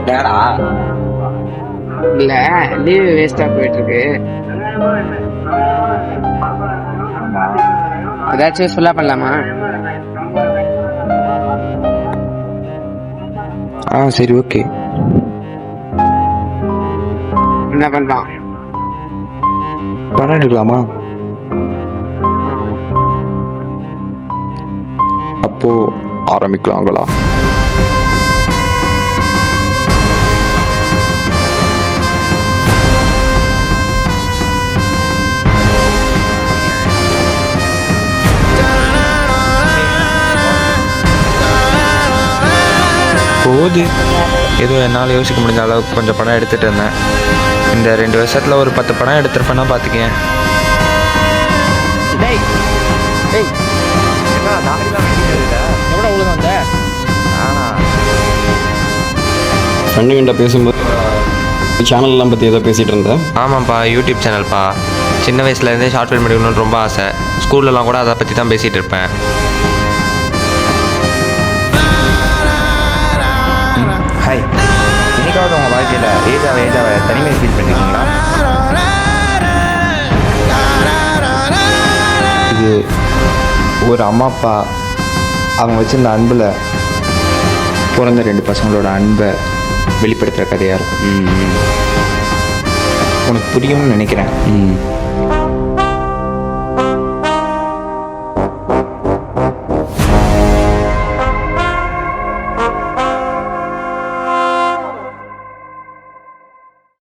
Data இல்ல leave வேஸ்டா போயிட்டு இருக்கு. ஏதாச்சும் யூஸ்ஃபுல்லா பண்ணலாமா? சரி ஓகே. என்ன பண்ணலாம்? படம் எடுக்கலாமா? அப்போ ஆரம்பிக்கலாங்களா? போகுது. ஏதோ என்னால் யோசிக்க முடிஞ்ச அளவுக்கு கொஞ்சம் படம் எடுத்துகிட்டு இருந்தேன். இந்த 2 வருஷத்தில் ஒரு 10 படம் எடுத்துருப்பேன்னா பார்த்துக்கேன். ஃப்ரெண்டுகிட்ட பேசும்போது சேனல்லாம் பற்றி ஏதோ பேசிகிட்டு இருந்தேன். ஆமாம்ப்பா, யூடியூப் சேனல்ப்பா. சின்ன வயசுலேருந்தே ஷார்ட் ஃபிலிம் எடுக்கணும்னு ரொம்ப ஆசை. ஸ்கூல்லலாம் கூட அதை பற்றி தான் பேசிகிட்டு இருப்பேன். ஹாய், இன்னைக்காவது உங்கள் வாழ்க்கையில் ஏஜாவை தனிமை ஃபீல் பண்ணிருக்கீங்களா? இது ஒரு அம்மா அப்பா அவங்க வச்சிருந்த அன்பில் பிறந்த 2 பசங்களோட அன்பை வெளிப்படுத்துகிற கதையாக இருக்கும். உனக்கு புரியும்னு நினைக்கிறேன்.